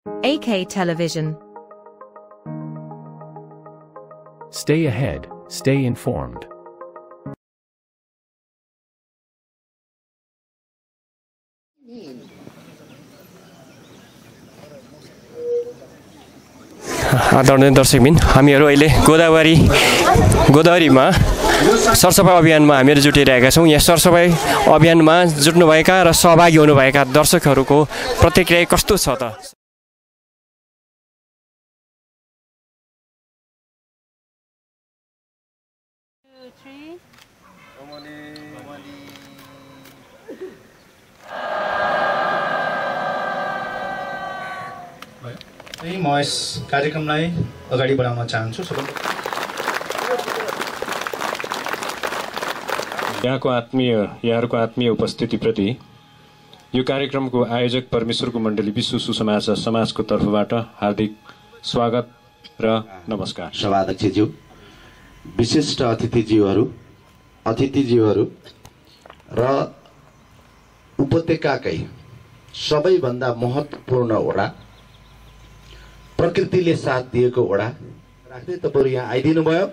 AK Television. Stay ahead, stay informed. आदरणीय दर्शकबिन, हामीहरू अहिले गोदावरीमा सरसफाइ अभियानमा हामीहरू जुटिरहेका छौँ। यहाँ सरसफाइ अभियानमा जुट्नुभएका र सहभागी हुनुभएका दर्शकहरूको प्रतिक्रिया कस्तो छ त? म यस कार्यक्रमलाई अगाडि बढाउन चाहन्छु। यहाँहरूको आत्मीय उपस्थितिप्रति यो कार्यक्रमको आयोजक परमेश्वरको मण्डली विश्व सुसमाचार समाजको तर्फबाट हार्दिक स्वागत र नमस्कार। सभाध्यक्षज्यू, विशिष्ट अतिथिज्यूहरू र उपत्यकाकै सबैभन्दा महत्त्वपूर्ण वडा, प्रकृतिले साथ दिएको वडा राख्दै तपाईहरु यहाँ आइदिनु भयो।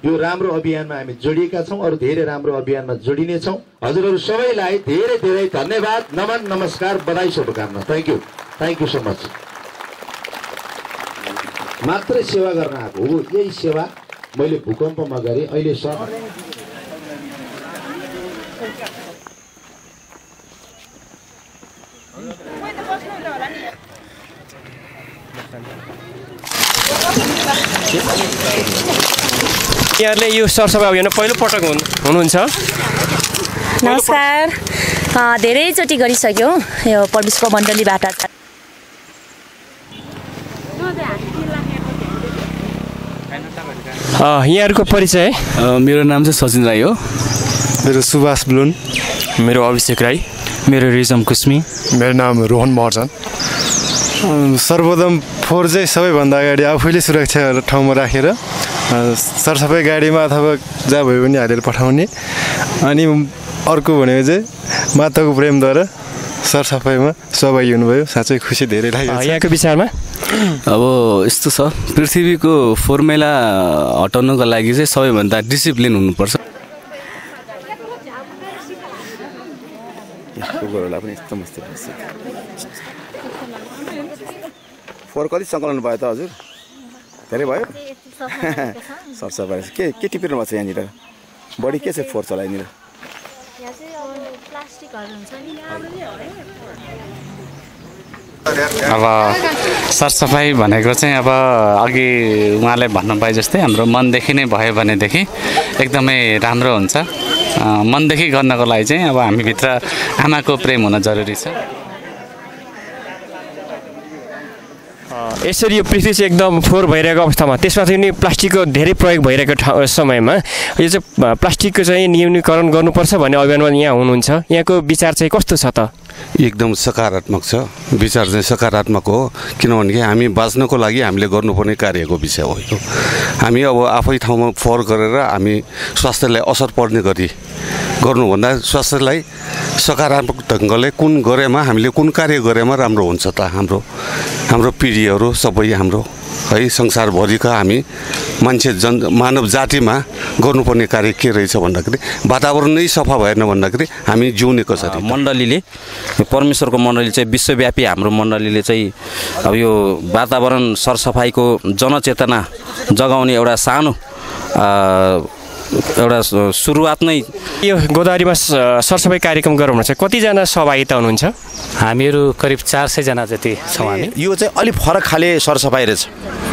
यो राम्रो अभियानमा हामी जोडिएका छौं, अरु धेरै राम्रो अभियानमा जोडिने छौं। हजुरहरु सबैलाई धेरै धेरै धन्यवाद, नमन, नमस्कार, बधाई, शुभकामना। Thank you so much. मात्र सेवा गर्न आएको हो, यही सेवा मैले भूकम्पमा गरे। अहिले यहाँले यो सरसफाइ अभियानमा पहिलो पटक हुनुहुन्छ? नमस्कार। धेरैचोटि गरिसक्यो यो परमेश्वरको मण्डलीबाट। यहाँहरूको परिचय? मेरो नाम चाहिँ सचिन राई हो। मेरो सुभाष ब्लुन। मेरो अभिषेक राई। मेरो रिजम कुस्मी। मेरो नाम रोहन महर्जन। सर्वप्रथम फोहोर चाहिँ सबैभन्दा अगाडि आफैले सुरक्षा ठाउँमा राखेर सरसफाइ गाडीमा अथवा जहाँ भयो भने हालेर पठाउने। अनि अर्को भनेको चाहिँ माताको प्रेमद्वारा सरसफाइमा सहभागी हुनुभयो, साँच्चै खुसी धेरै लाग्यो। यहाँको विचारमा अब यस्तो छ, पृथ्वीको फोहोर मैला हटाउनको लागि चाहिँ सबैभन्दा डिसिप्लिन हुनुपर्छ। फोहोर कति सङ्कलन भयो त हजुर? धेरै भयो? सरसफाइ के टिपिनु भएको छ यहाँनिर? बढी के छ फोहोर चलाइनिर? अब सरसफाइ भनेको चाहिँ अब अघि उहाँले भन्नुभए जस्तै हाम्रो मनदेखि नै भयो भनेदेखि एकदमै राम्रो हुन्छ। मनदेखि गर्नको लागि चाहिँ अब हामीभित्र आमाको प्रेम हुन जरुरी छ। यसरी यो पृथ्वी चाहिँ एकदम फोहोर भइरहेको अवस्थामा, त्यसमा चाहिँ नि प्लास्टिकको धेरै प्रयोग भइरहेको समयमा यो चाहिँ प्लास्टिकको चाहिँ न्यूनीकरण गर्नुपर्छ भन्ने अभियानमा यहाँ हुनुहुन्छ। यहाँको विचार चाहिँ कस्तो छ त? एकदम सकारात्मक छ। विचार चाहिँ सकारात्मक हो, किनभने हामी बाँच्नको लागि हामीले गर्नुपर्ने कार्यको विषय हो यो। हामी अब आफै ठाउँमा फोहोर गरेर हामी स्वास्थ्यलाई असर पर्ने गरी गर्नुभन्दा स्वास्थ्यलाई सकारात्मक ढङ्गले कुन गरेमा हामीले कुन कार्य गरेमा राम्रो हुन्छ त हाम्रो पिँढीहरू सबै हाम्रो है संसारभरिका हामी मान्छे मानव जातिमा गर्नुपर्ने कार्य के रहेछ भन्दाखेरि वातावरण नै सफा भएन भन्दाखेरि हामी जिउने कसरी? मण्डलीले, परमेश्वरको मण्डली चाहिँ विश्वव्यापी हाम्रो मण्डलीले चाहिँ अब यो वातावरण सरसफाइको जनचेतना जगाउने एउटा सानो सुरुवात नै यो गोदावरीमा सरसफाइ कार्यक्रम गराउन चाहिँ कतिजना सहभागिता हुनुहुन्छ? हामीहरू करिब 400 जना जति छौँ हामी। यो चाहिँ अलिक फरक खाले सरसफाइ रहेछ,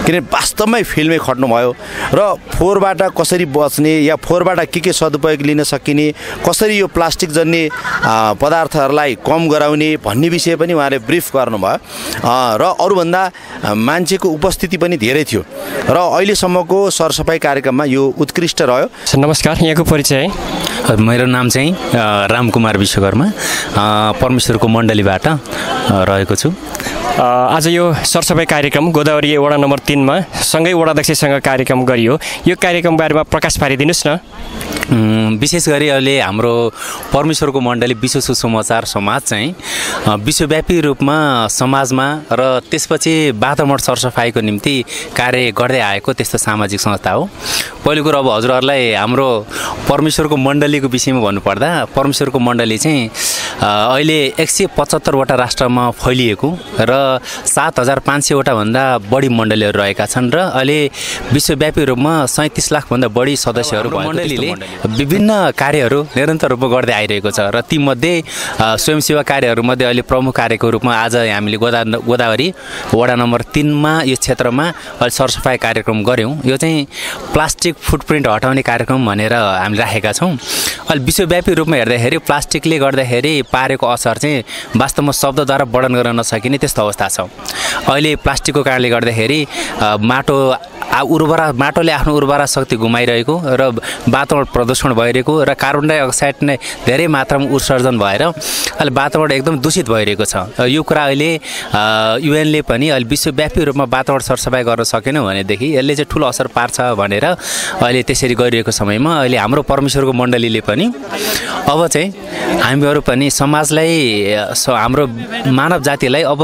किनभने वास्तवमै फिल्डमै खट्नुभयो र फोहोरबाट कसरी बच्ने या फोहोरबाट के सदुपयोग लिन सकिने, कसरी यो प्लास्टिक जन्ने पदार्थहरूलाई कम गराउने भन्ने विषय पनि उहाँले ब्रिफ गर्नुभयो। र अरूभन्दा मान्छेको उपस्थिति पनि धेरै थियो र अहिलेसम्मको सरसफाइ कार्यक्रममा यो उत्कृष्ट रह्यो। नमस्कार, यहाँको परिचय? मेरो नाम चाहिँ रामकुमार विश्वकर्मा, परमेश्वरको मण्डलीबाट रहेको छु। आज यो सरसफाइ कार्यक्रम गोदावरी वडा नम्बर 3 मा सँगै वडाध्यक्षसँग कार्यक्रम गरियो। यो कार्यक्रम बारेमा प्रकाश पारिदिनुस् न। विशेष गरी अहिले हाम्रो परमेश्वरको मण्डली विश्व सुसमाचार समाज चाहिँ विश्वव्यापी रूपमा समाजमा र त्यसपछि वातावरण सरसफाइको निम्ति कार्य गर्दै आएको त्यस्तो सामाजिक संस्था हो। पहिलो कुरो अब हजुरहरूलाई हाम्रो परमेश्वरको मण्डलीको विषयमा भन्नुपर्दा परमेश्वरको मण्डली चाहिँ अहिले 175 वटा राष्ट्रमा फैलिएको र 7500 वटा भन्दा बढी मण्डलीहरू रहेका छन् र अहिले विश्वव्यापी रूपमा 37 लाख भन्दा बढी सदस्यहरू भएको मण्डलीले विभिन्न कार्यहरू निरन्तर रूपमा गर्दै आइरहेको छ र तीमध्ये स्वयंसेवा कार्यहरूमध्ये अहिले प्रमुख कार्यको रूपमा आज हामीले गोदावरी वडा नम्बर 3 मा यो क्षेत्रमा अहिले सरसफाइ कार्यक्रम गऱ्यौँ। यो चाहिँ प्लास्टिक फुटप्रिन्ट हटाउने कार्यक्रम भनेर हामीले राखेका छौँ। अहिले विश्वव्यापी रूपमा हेर्दाखेरि प्लास्टिकले गर्दाखेरि पारेको असर चाहिँ वास्तवमा शब्दद्वारा वर्णन गर्न नसकिने त्यस्तो अवस्था छ। अहिले प्लास्टिकको कारणले गर्दाखेरि माटोले आफ्नो उर्वरा शक्ति गुमाइरहेको र वातावरण प्रदूषण भइरहेको र कार्बन डाइअक्साइड नै धेरै मात्रामा उत्सर्जन भएर अहिले वातावरण एकदम दूषित भइरहेको छ। यो कुरा अहिले युएनले पनि अहिले विश्वव्यापी रूपमा वातावरण सरसफाइ गर्न सकेन भनेदेखि यसले चाहिँ ठुलो असर पार्छ भनेर अहिले त्यसरी गरिरहेको समयमा अहिले हाम्रो परमेश्वरको मण्डलीले पनि अब चाहिँ हामीहरू पनि समाजलाई हाम्रो मानव जातिलाई अब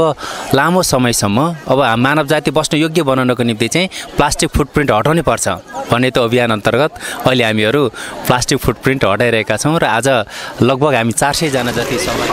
लामो समयसम्म अब मानव जाति बस्न योग्य बनाउनको निम्ति चाहिँ प्लास्टिक फुटप्रिन्ट हटाउनै पर्छ भन्ने त अभियान अन्तर्गत अहिले हामीहरू प्लास्टिक फुटप्रिन्ट हटाइरहेका छौँ र आज लगभग हामी 400 जना जति समाज